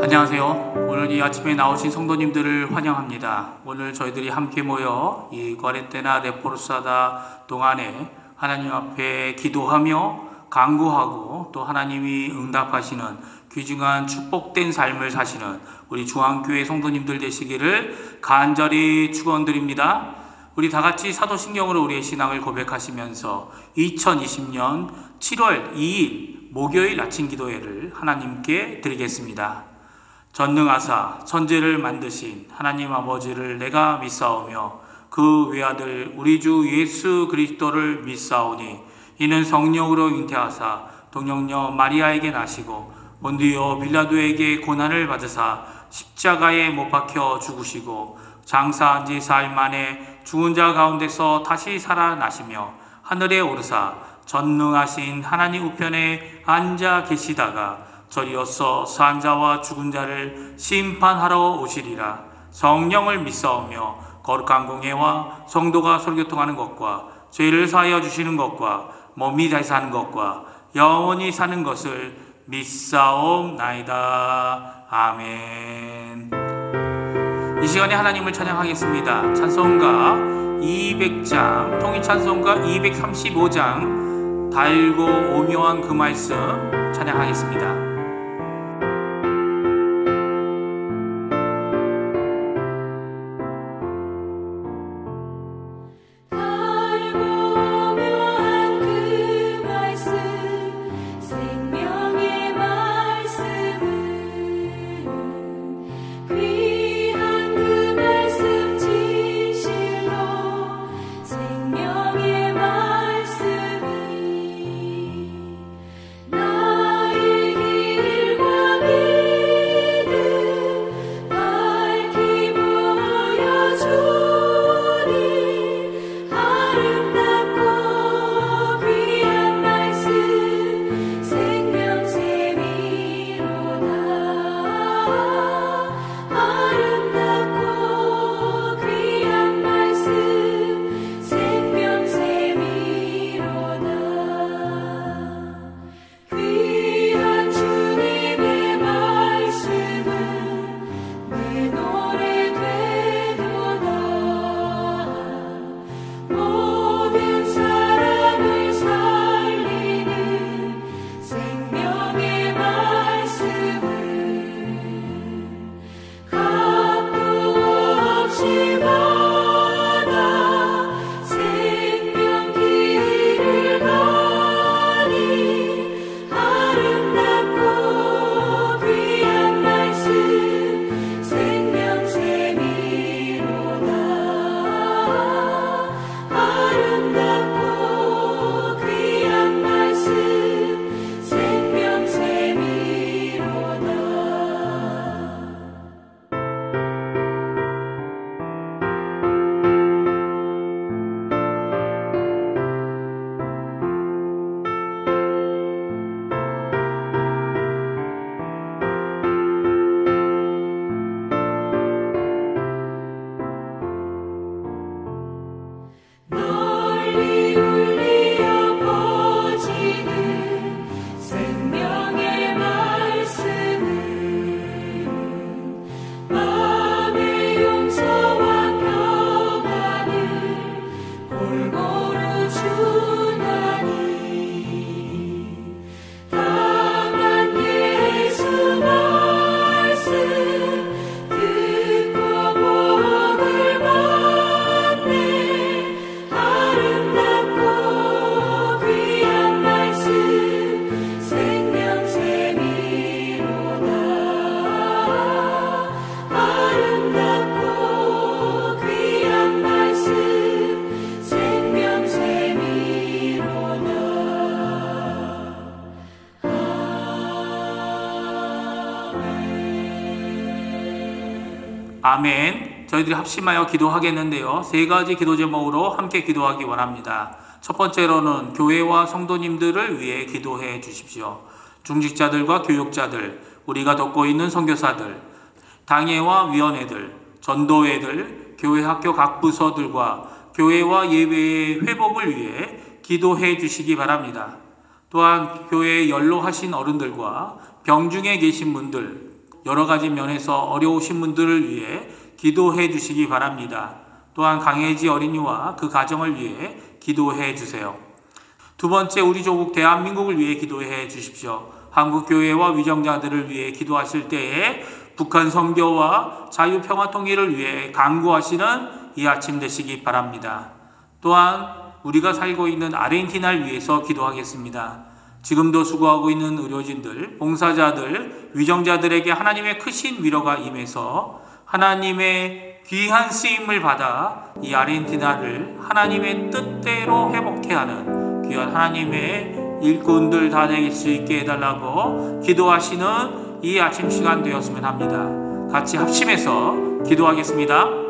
안녕하세요. 오늘 이 아침에 나오신 성도님들을 환영합니다. 오늘 저희들이 함께 모여 이 과렌테나 레포르사다 동안에 하나님 앞에 기도하며 간구하고 또 하나님이 응답하시는 귀중한 축복된 삶을 사시는 우리 중앙교회 성도님들 되시기를 간절히 축원드립니다. 우리 다같이 사도신경으로 우리의 신앙을 고백하시면서 2020년 7월 2일 목요일 아침 기도회를 하나님께 드리겠습니다. 전능하사 천지를 만드신 하나님 아버지를 내가 믿사오며 그 외아들 우리 주 예수 그리스도를 믿사오니 이는 성령으로 잉태하사 동정녀 마리아에게 나시고 본디오 빌라도에게 고난을 받으사 십자가에 못 박혀 죽으시고 장사한 지 4일 만에 죽은 자 가운데서 다시 살아나시며 하늘에 오르사 전능하신 하나님 우편에 앉아 계시다가 저리어서 산 자와 죽은 자를 심판하러 오시리라. 성령을 믿사오며 거룩한 공예와 성도가 설교통하는 것과 죄를 사하여 주시는 것과 몸이 다시 사는 것과 영원히 사는 것을 믿사옵나이다. 아멘. 이 시간에 하나님을 찬양하겠습니다. 찬송가 200장, 통일찬송가 235장, 달고 오묘한 그 말씀 찬양하겠습니다. 아멘. 저희들이 합심하여 기도하겠는데요. 세 가지 기도 제목으로 함께 기도하기 원합니다. 첫 번째로는 교회와 성도님들을 위해 기도해 주십시오. 중직자들과 교육자들, 우리가 돕고 있는 선교사들, 당회와 위원회들, 전도회들, 교회 학교 각 부서들과 교회와 예배의 회복을 위해 기도해 주시기 바랍니다. 또한 교회에 연로하신 어른들과 병중에 계신 분들, 여러 가지 면에서 어려우신 분들을 위해 기도해 주시기 바랍니다. 또한 강혜지 어린이와 그 가정을 위해 기도해 주세요. 두 번째, 우리 조국 대한민국을 위해 기도해 주십시오. 한국교회와 위정자들을 위해 기도하실 때에 북한 선교와 자유평화통일을 위해 간구하시는 이 아침 되시기 바랍니다. 또한 우리가 살고 있는 아르헨티나를 위해서 기도하겠습니다. 지금도 수고하고 있는 의료진들, 봉사자들, 위정자들에게 하나님의 크신 위로가 임해서 하나님의 귀한 쓰임을 받아 이 아르헨티나를 하나님의 뜻대로 회복케 하는 귀한 하나님의 일꾼들 다 될 수 있게 해달라고 기도하시는 이 아침 시간 되었으면 합니다. 같이 합심해서 기도하겠습니다.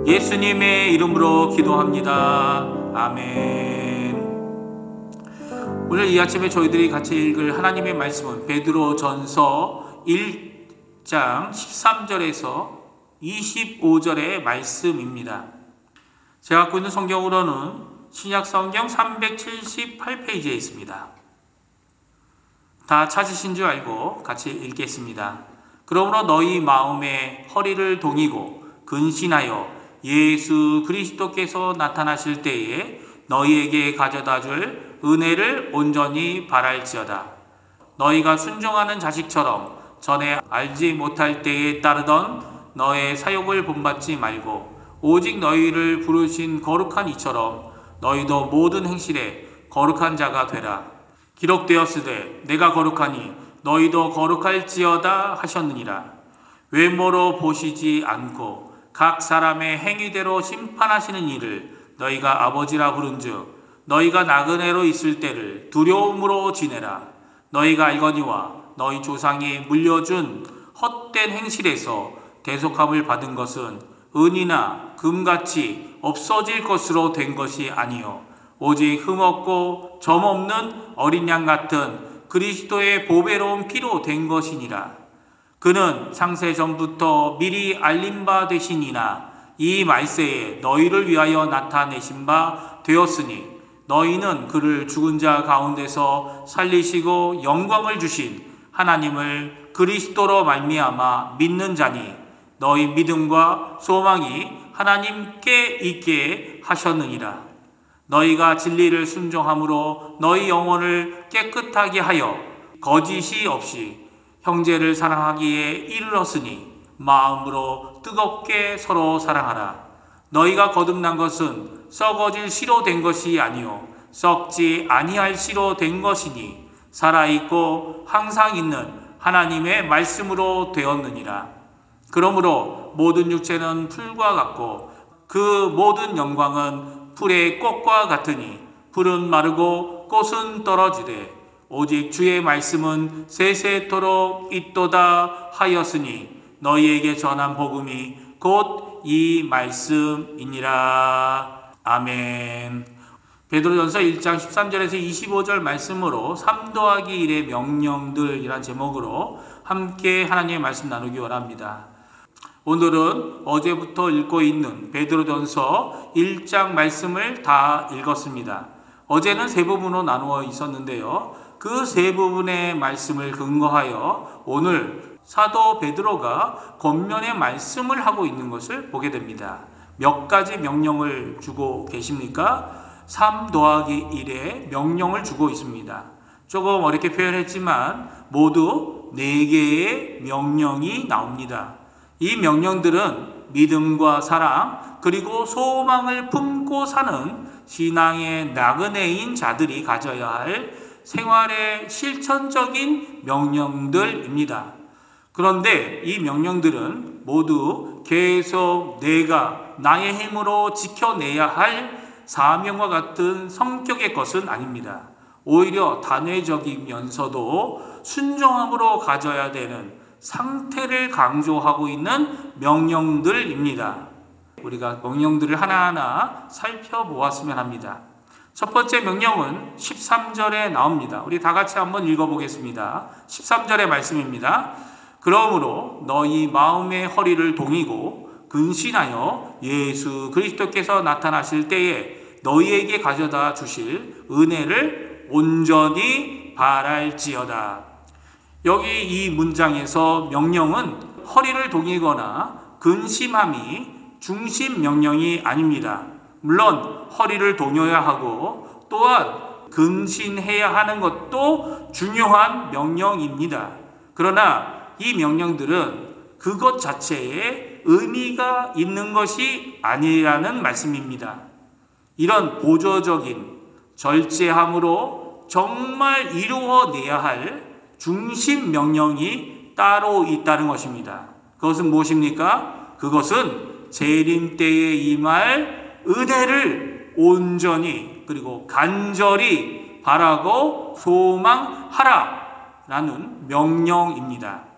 예수님의 이름으로 기도합니다. 아멘. 오늘 이 아침에 저희들이 같이 읽을 하나님의 말씀은 베드로전서 1장 13절에서 25절의 말씀입니다. 제가 갖고 있는 성경으로는 신약성경 378페이지에 있습니다. 다 찾으신 줄 알고 같이 읽겠습니다. 그러므로 너희 마음에 허리를 동이고 근신하여 예수 그리스도께서 나타나실 때에 너희에게 가져다 줄 은혜를 온전히 바랄지어다. 너희가 순종하는 자식처럼 전에 알지 못할 때에 따르던 너의 사욕을 본받지 말고 오직 너희를 부르신 거룩한 이처럼 너희도 모든 행실에 거룩한 자가 되라. 기록되었으되 내가 거룩하니 너희도 거룩할지어다 하셨느니라. 외모로 보시지 않고 각 사람의 행위대로 심판하시는 이를 너희가 아버지라 부른즉 너희가 나그네로 있을 때를 두려움으로 지내라. 너희가 알거니와 너희 조상이 물려준 헛된 행실에서 대속함을 받은 것은 은이나 금같이 없어질 것으로 된 것이 아니요 오직 흠없고 점없는 어린 양 같은 그리스도의 보배로운 피로 된 것이니라. 그는 창세 전부터 미리 알린 바 되시니나 이 말세에 너희를 위하여 나타내신 바 되었으니 너희는 그를 죽은 자 가운데서 살리시고 영광을 주신 하나님을 그리스도로 말미암아 믿는 자니 너희 믿음과 소망이 하나님께 있게 하셨느니라. 너희가 진리를 순종함으로 너희 영혼을 깨끗하게 하여 거짓이 없이 형제를 사랑하기에 이르렀으니 마음으로 뜨겁게 서로 사랑하라. 너희가 거듭난 것은 썩어질 씨로 된 것이 아니요 썩지 아니할 씨로 된 것이니 살아있고 항상 있는 하나님의 말씀으로 되었느니라. 그러므로 모든 육체는 풀과 같고 그 모든 영광은 풀의 꽃과 같으니 풀은 마르고 꽃은 떨어지되 오직 주의 말씀은 세세토록 있도다 하였으니 너희에게 전한 복음이 곧 이 말씀이니라. 아멘. 베드로전서 1장 13절에서 25절 말씀으로 3 더하기 1의 명령들이란 제목으로 함께 하나님의 말씀 나누기 원합니다. 오늘은 어제부터 읽고 있는 베드로전서 1장 말씀을 다 읽었습니다. 어제는 세 부분으로 나누어 있었는데요. 그 세 부분의 말씀을 근거하여 오늘 사도 베드로가 겉면의 말씀을 하고 있는 것을 보게 됩니다. 몇 가지 명령을 주고 계십니까? 3 더하기 1의 명령을 주고 있습니다. 조금 어렵게 표현했지만 모두 4개의 명령이 나옵니다. 이 명령들은 믿음과 사랑 그리고 소망을 품고 사는 신앙의 나그네인 자들이 가져야 할 생활의 실천적인 명령들입니다. 그런데 이 명령들은 모두 계속 내가 나의 힘으로 지켜내야 할 사명과 같은 성격의 것은 아닙니다. 오히려 단회적이면서도 순종함으로 가져야 되는 상태를 강조하고 있는 명령들입니다. 우리가 명령들을 하나하나 살펴보았으면 합니다. 첫 번째 명령은 13절에 나옵니다. 우리 다 같이 한번 읽어보겠습니다. 13절의 말씀입니다. 그러므로 너희 마음의 허리를 동이고 근신하여 예수 그리스도께서 나타나실 때에 너희에게 가져다 주실 은혜를 온전히 바랄지어다. 여기 이 문장에서 명령은 허리를 동이거나 근심함이 중심 명령이 아닙니다. 물론 허리를 동여야 하고 또한 근신해야 하는 것도 중요한 명령입니다. 그러나 이 명령들은 그것 자체에 의미가 있는 것이 아니라는 말씀입니다. 이런 보조적인 절제함으로 정말 이루어내야 할 중심 명령이 따로 있다는 것입니다. 그것은 무엇입니까? 그것은 재림 때에 임할 은혜를 온전히 그리고 간절히 바라고 소망하라 라는 명령입니다.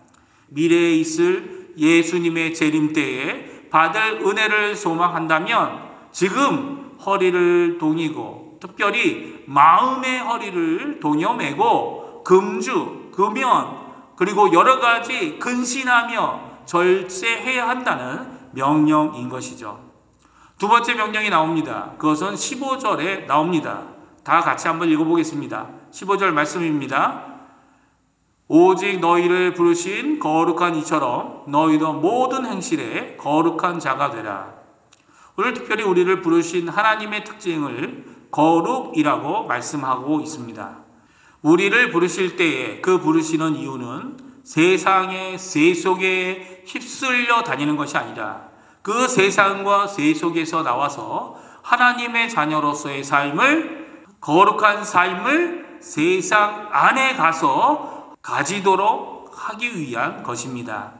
미래에 있을 예수님의 재림 때에 받을 은혜를 소망한다면 지금 허리를 동이고 특별히 마음의 허리를 동여매고 금주, 금연 그리고 여러 가지 근신하며 절제해야 한다는 명령인 것이죠. 두 번째 명령이 나옵니다. 그것은 15절에 나옵니다. 다 같이 한번 읽어보겠습니다. 15절 말씀입니다. 오직 너희를 부르신 거룩한 이처럼 너희도 모든 행실에 거룩한 자가 되라. 오늘 특별히 우리를 부르신 하나님의 특징을 거룩이라고 말씀하고 있습니다. 우리를 부르실 때에 그 부르시는 이유는 세상의 세 속에 휩쓸려 다니는 것이 아니라 그 세상과 세 속에서 나와서 하나님의 자녀로서의 삶을 거룩한 삶을 세상 안에 가서 가지도록 하기 위한 것입니다.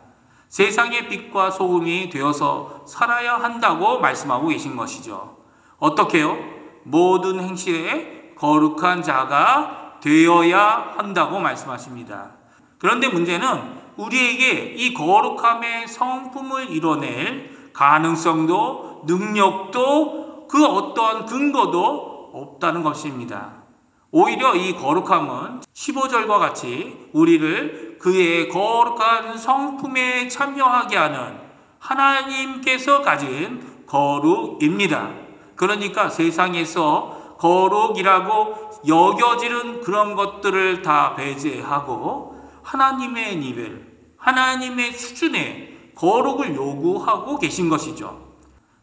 세상의 빛과 소금이 되어서 살아야 한다고 말씀하고 계신 것이죠. 어떻게요? 모든 행실에 거룩한 자가 되어야 한다고 말씀하십니다. 그런데 문제는 우리에게 이 거룩함의 성품을 이뤄낼 가능성도 능력도 그 어떠한 근거도 없다는 것입니다. 오히려 이 거룩함은 15절과 같이 우리를 그의 거룩한 성품에 참여하게 하는 하나님께서 가진 거룩입니다. 그러니까 세상에서 거룩이라고 여겨지는 그런 것들을 다 배제하고 하나님의 레벨, 하나님의 수준의 거룩을 요구하고 계신 것이죠.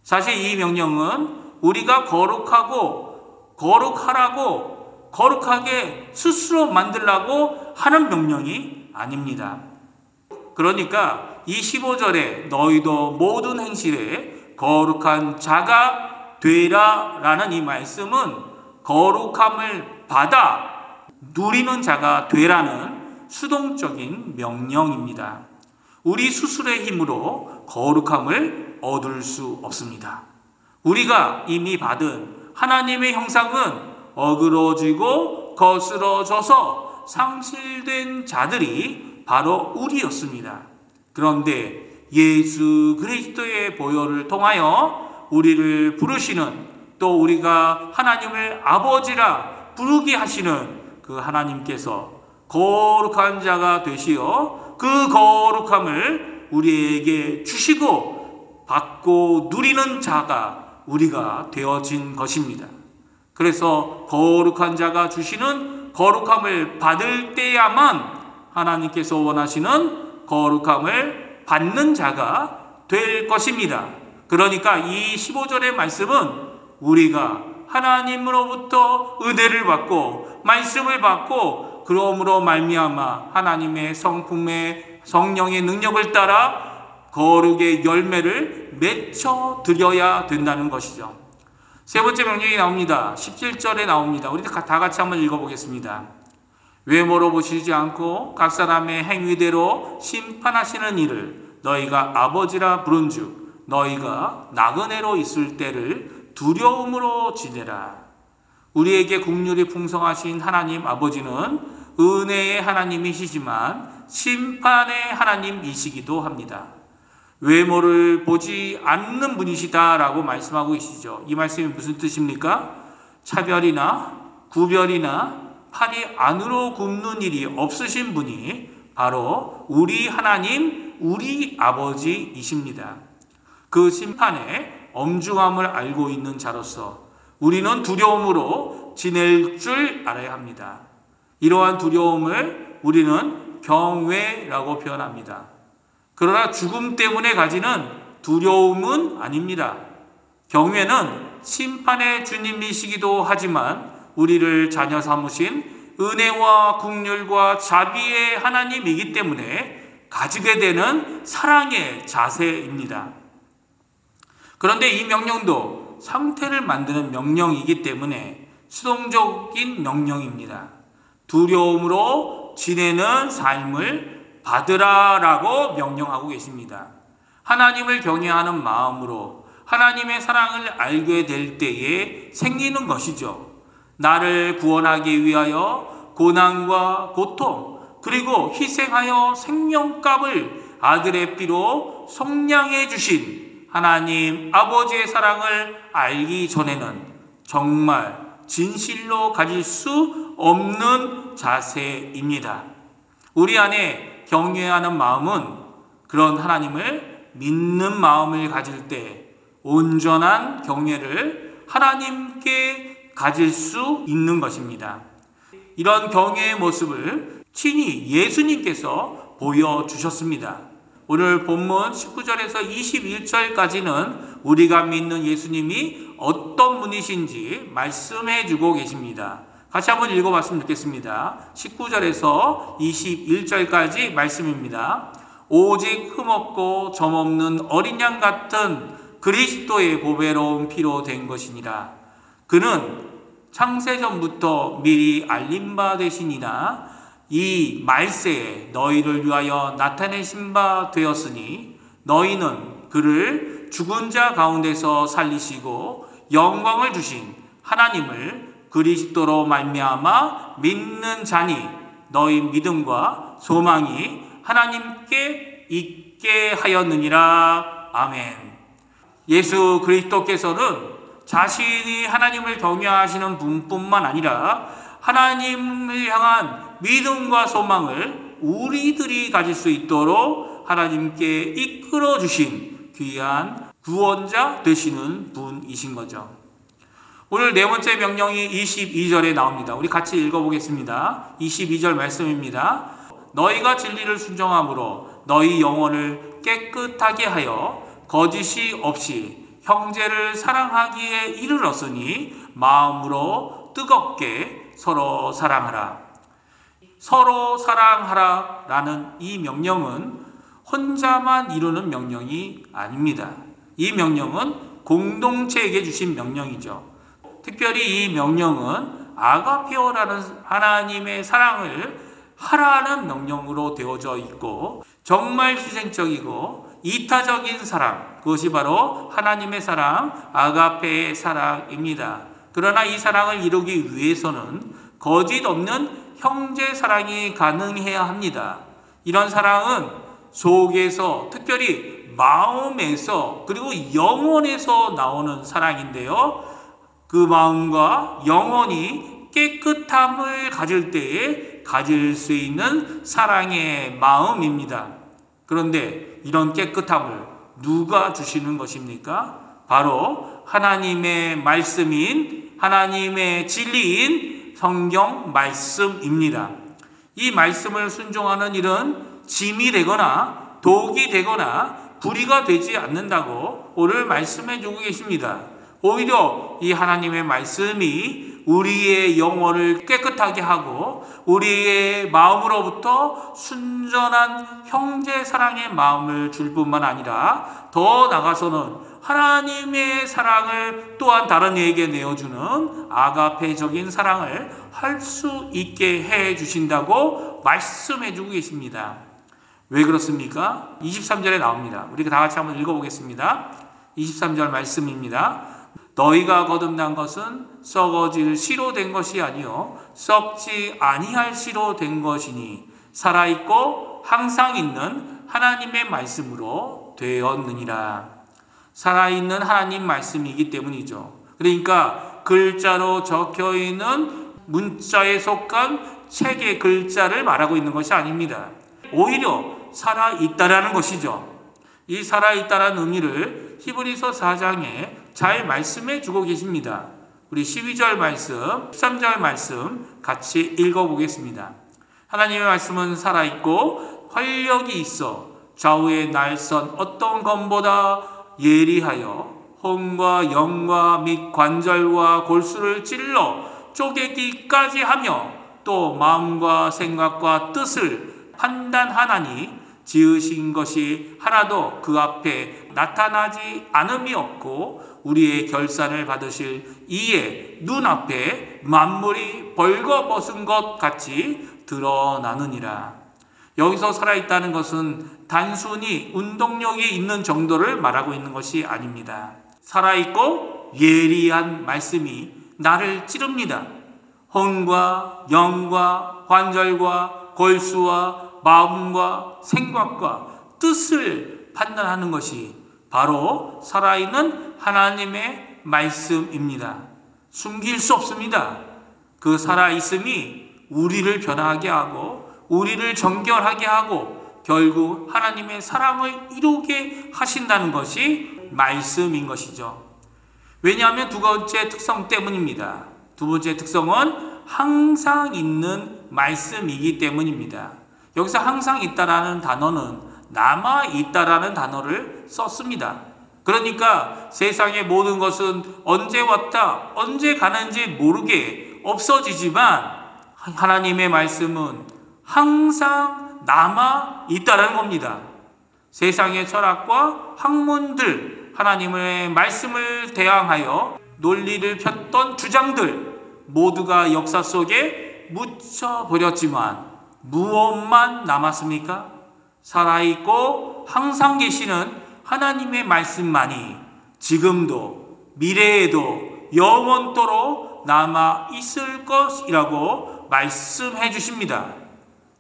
사실 이 명령은 우리가 거룩하고 거룩하라고 거룩하게 스스로 만들라고 하는 명령이 아닙니다. 그러니까 이 15절에 너희도 모든 행실에 거룩한 자가 되라 라는 이 말씀은 거룩함을 받아 누리는 자가 되라는 수동적인 명령입니다. 우리 스스로의 힘으로 거룩함을 얻을 수 없습니다. 우리가 이미 받은 하나님의 형상은 어그러지고 거스러져서 상실된 자들이 바로 우리였습니다. 그런데 예수 그리스도의 보혈을 통하여 우리를 부르시는 또 우리가 하나님을 아버지라 부르게 하시는 그 하나님께서 거룩한 자가 되시어 그 거룩함을 우리에게 주시고 받고 누리는 자가 우리가 되어진 것입니다. 그래서 거룩한 자가 주시는 거룩함을 받을 때야만 하나님께서 원하시는 거룩함을 받는 자가 될 것입니다. 그러니까 이 15절의 말씀은 우리가 하나님으로부터 은혜를 받고 말씀을 받고 그러므로 말미암아 하나님의 성품의 성령의 능력을 따라 거룩의 열매를 맺혀 드려야 된다는 것이죠. 세 번째 명령이 나옵니다. 17절에 나옵니다. 우리 다 같이 한번 읽어보겠습니다. 외모로 보시지 않고 각 사람의 행위대로 심판하시는 이를 너희가 아버지라 부른즉 너희가 나그네로 있을 때를 두려움으로 지내라. 우리에게 국률이 풍성하신 하나님 아버지는 은혜의 하나님이시지만 심판의 하나님이시기도 합니다. 외모를 보지 않는 분이시다라고 말씀하고 계시죠. 이 말씀이 무슨 뜻입니까? 차별이나 구별이나 팔이 안으로 굽는 일이 없으신 분이 바로 우리 하나님, 우리 아버지이십니다. 그 심판의 엄중함을 알고 있는 자로서 우리는 두려움으로 지낼 줄 알아야 합니다. 이러한 두려움을 우리는 경외라고 표현합니다. 그러나 죽음 때문에 가지는 두려움은 아닙니다. 경외는 심판의 주님이시기도 하지만 우리를 자녀 삼으신 은혜와 긍휼과 자비의 하나님이기 때문에 가지게 되는 사랑의 자세입니다. 그런데 이 명령도 상태를 만드는 명령이기 때문에 수동적인 명령입니다. 두려움으로 지내는 삶을 받으라라고 명령하고 계십니다. 하나님을 경외하는 마음으로 하나님의 사랑을 알게 될 때에 생기는 것이죠. 나를 구원하기 위하여 고난과 고통 그리고 희생하여 생명값을 아들의 피로 속량해 주신 하나님 아버지의 사랑을 알기 전에는 정말 진실로 가질 수 없는 자세입니다. 우리 안에 경외하는 마음은 그런 하나님을 믿는 마음을 가질 때 온전한 경외를 하나님께 가질 수 있는 것입니다. 이런 경외의 모습을 친히 예수님께서 보여주셨습니다. 오늘 본문 19절에서 21절까지는 우리가 믿는 예수님이 어떤 분이신지 말씀해 주고 계십니다. 같이 한번 읽어봤으면 좋겠습니다. 19절에서 21절까지 말씀입니다. 오직 흠없고 점없는 어린 양 같은 그리스도의 보배로운 피로 된 것이니라. 그는 창세전부터 미리 알림 바 되시니라. 이 말세에 너희를 위하여 나타내신 바 되었으니 너희는 그를 죽은 자 가운데서 살리시고 영광을 주신 하나님을 그리스도로 말미암아 믿는 자니 너희 믿음과 소망이 하나님께 있게 하였느니라. 아멘. 예수 그리스도께서는 자신이 하나님을 경외하시는 분뿐만 아니라 하나님을 향한 믿음과 소망을 우리들이 가질 수 있도록 하나님께 이끌어 주신 귀한 구원자 되시는 분이신 거죠. 오늘 네 번째 명령이 22절에 나옵니다. 우리 같이 읽어보겠습니다. 22절 말씀입니다. 너희가 진리를 순종함으로 너희 영혼을 깨끗하게 하여 거짓이 없이 형제를 사랑하기에 이르렀으니 마음으로 뜨겁게 서로 사랑하라. 서로 사랑하라 라는 이 명령은 혼자만 이루는 명령이 아닙니다. 이 명령은 공동체에게 주신 명령이죠. 특별히 이 명령은 아가페오라는 하나님의 사랑을 하라는 명령으로 되어져 있고 정말 희생적이고 이타적인 사랑, 그것이 바로 하나님의 사랑, 아가페의 사랑입니다. 그러나 이 사랑을 이루기 위해서는 거짓 없는 형제 사랑이 가능해야 합니다. 이런 사랑은 속에서, 특별히 마음에서, 그리고 영혼에서 나오는 사랑인데요. 그 마음과 영혼이 깨끗함을 가질 때에 가질 수 있는 사랑의 마음입니다. 그런데 이런 깨끗함을 누가 주시는 것입니까? 바로 하나님의 말씀인, 하나님의 진리인 성경 말씀입니다. 이 말씀을 순종하는 일은 짐이 되거나 독이 되거나 불의가 되지 않는다고 오늘 말씀해 주고 계십니다. 오히려 이 하나님의 말씀이 우리의 영혼을 깨끗하게 하고 우리의 마음으로부터 순전한 형제 사랑의 마음을 줄 뿐만 아니라 더 나아가서는 하나님의 사랑을 또한 다른 이에게 내어주는 아가페적인 사랑을 할 수 있게 해 주신다고 말씀해 주고 계십니다. 왜 그렇습니까? 23절에 나옵니다. 우리 다 같이 한번 읽어보겠습니다. 23절 말씀입니다. 너희가 거듭난 것은 썩어질 씨로 된 것이 아니요 썩지 아니할 씨로 된 것이니 살아있고 항상 있는 하나님의 말씀으로 되었느니라. 살아있는 하나님 말씀이기 때문이죠. 그러니까 글자로 적혀있는 문자에 속한 책의 글자를 말하고 있는 것이 아닙니다. 오히려 살아있다라는 것이죠. 이 살아있다라는 의미를 히브리서 4장에 잘 말씀해 주고 계십니다. 우리 12절 말씀, 13절 말씀 같이 읽어보겠습니다. 하나님의 말씀은 살아있고 활력이 있어 좌우의 날선 어떤 검보다 예리하여 혼과 영과 및 관절과 골수를 찔러 쪼개기까지 하며 또 마음과 생각과 뜻을 판단하나니 지으신 것이 하나도 그 앞에 나타나지 않음이 없고 우리의 결산을 받으실 이의 눈앞에 만물이 벌거벗은 것 같이 드러나느니라. 여기서 살아있다는 것은 단순히 운동력이 있는 정도를 말하고 있는 것이 아닙니다. 살아있고 예리한 말씀이 나를 찌릅니다. 혼과 영과 관절과 골수와 마음과 생각과 뜻을 판단하는 것이 바로 살아있는 하나님의 말씀입니다. 숨길 수 없습니다. 그 살아있음이 우리를 변화하게 하고 우리를 정결하게 하고 결국 하나님의 사랑을 이루게 하신다는 것이 말씀인 것이죠. 왜냐하면 두 번째 특성 때문입니다. 두 번째 특성은 항상 있는 말씀이기 때문입니다. 여기서 항상 있다라는 단어는 남아있다라는 단어를 썼습니다. 그러니까 세상의 모든 것은 언제 왔다 언제 가는지 모르게 없어지지만 하나님의 말씀은 항상 남아있다라는 겁니다. 세상의 철학과 학문들, 하나님의 말씀을 대항하여 논리를 폈던 주장들 모두가 역사 속에 묻혀버렸지만 무엇만 남았습니까? 살아있고 항상 계시는 하나님의 말씀만이 지금도 미래에도 영원토록 남아 있을 것이라고 말씀해 주십니다.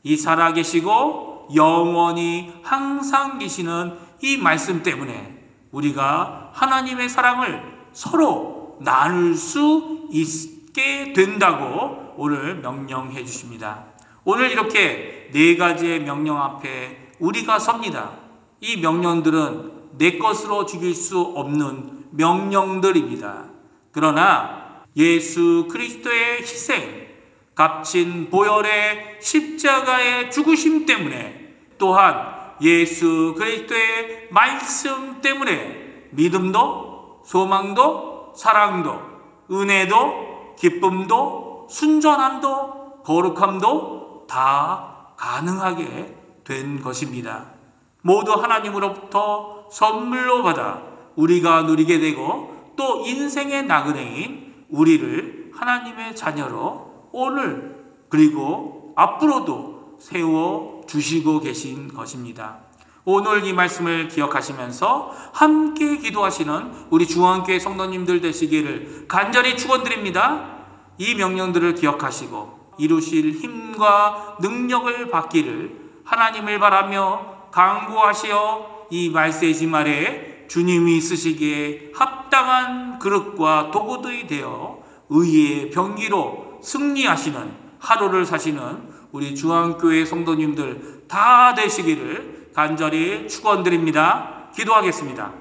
이 살아계시고 영원히 항상 계시는 이 말씀 때문에 우리가 하나님의 사랑을 서로 나눌 수 있게 된다고 오늘 명령해 주십니다. 오늘 이렇게 4가지의 명령 앞에 우리가 섭니다. 이 명령들은 내 것으로 죽일 수 없는 명령들입니다. 그러나 예수 그리스도의 희생, 값진 보혈의 십자가의 죽으심 때문에, 또한 예수 그리스도의 말씀 때문에 믿음도, 소망도, 사랑도, 은혜도, 기쁨도, 순전함도, 거룩함도 다 가능하게 된 것입니다. 모두 하나님으로부터 선물로 받아 우리가 누리게 되고, 또 인생의 나그네인 우리를 하나님의 자녀로 오늘 그리고 앞으로도 세워 주시고 계신 것입니다. 오늘 이 말씀을 기억하시면서 함께 기도하시는 우리 중앙교회 성도님들 되시기를 간절히 축원드립니다. 이 명령들을 기억하시고 이루실 힘과 능력을 받기를 하나님을 바라며 간구하시어 이 말세지 아래 주님이 쓰시기에 합당한 그릇과 도구들이 되어 의의 병기로 승리하시는 하루를 사시는 우리 중앙교회 성도님들 다 되시기를 간절히 축원드립니다. 기도하겠습니다.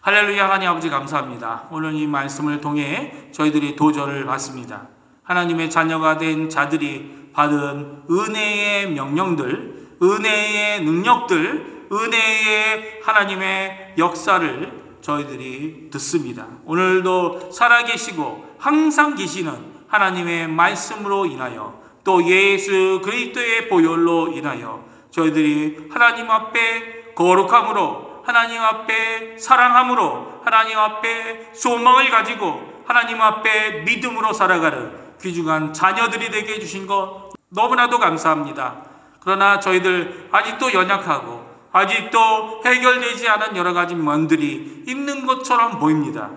할렐루야. 하나님 아버지 감사합니다. 오늘 이 말씀을 통해 저희들이 도전을 받습니다. 하나님의 자녀가 된 자들이 받은 은혜의 명령들, 은혜의 능력들, 은혜의 하나님의 역사를 저희들이 듣습니다. 오늘도 살아계시고 항상 계시는 하나님의 말씀으로 인하여, 또 예수 그리스도의 보혈로 인하여 저희들이 하나님 앞에 거룩함으로, 하나님 앞에 사랑함으로, 하나님 앞에 소망을 가지고 하나님 앞에 믿음으로 살아가는 귀중한 자녀들이 되게 해주신 것 너무나도 감사합니다. 그러나 저희들 아직도 연약하고 아직도 해결되지 않은 여러 가지 문들이 있는 것처럼 보입니다.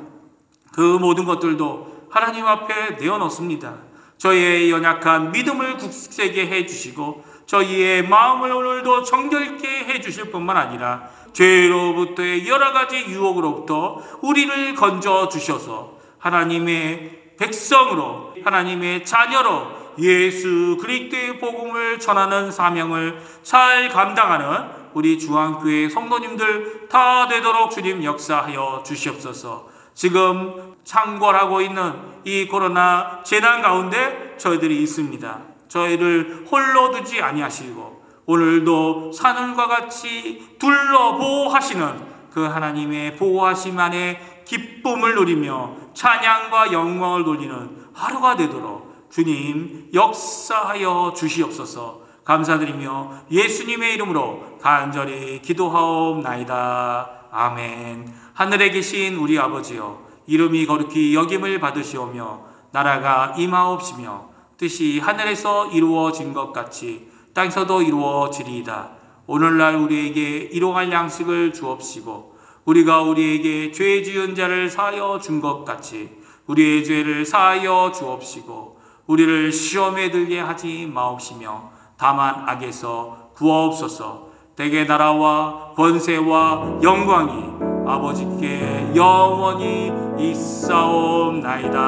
그 모든 것들도 하나님 앞에 내어놓습니다. 저희의 연약한 믿음을 굳세게 해주시고 저희의 마음을 오늘도 정결케 해주실 뿐만 아니라 죄로부터의 여러 가지 유혹으로부터 우리를 건져 주셔서 하나님의 백성으로, 하나님의 자녀로 예수 그리스도의 복음을 전하는 사명을 잘 감당하는 우리 중앙교회 성도님들 다 되도록 주님 역사하여 주시옵소서. 지금 창궐하고 있는 이 코로나 재난 가운데 저희들이 있습니다. 저희를 홀로 두지 아니하시고 오늘도 사늘과 같이 둘러 보호하시는 그 하나님의 보호하심 안에 기쁨을 누리며 찬양과 영광을 돌리는 하루가 되도록 주님 역사하여 주시옵소서. 감사드리며 예수님의 이름으로 간절히 기도하옵나이다. 아멘. 하늘에 계신 우리 아버지여, 이름이 거룩히 여김을 받으시오며 나라가 임하옵시며 뜻이 하늘에서 이루어진 것 같이 땅에서도 이루어지리이다. 오늘날 우리에게 일용할 양식을 주옵시고 우리가 우리에게 죄 지은 자를 사하여 준 것 같이 우리의 죄를 사하여 주옵시고 우리를 시험에 들게 하지 마옵시며 다만 악에서 구하옵소서. 대개 나라와 권세와 영광이 아버지께 영원히 있사옵나이다.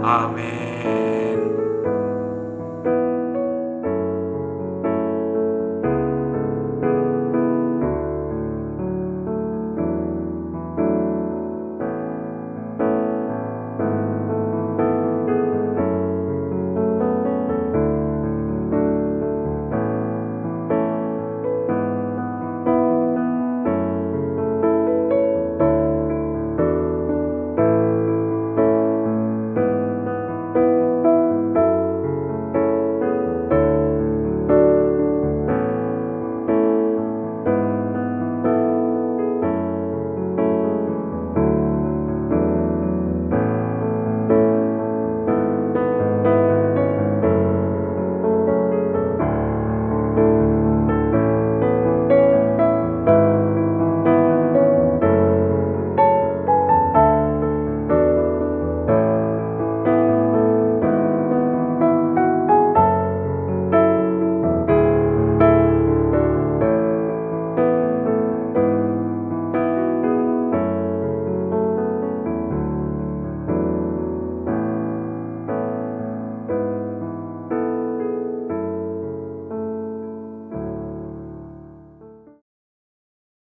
아멘.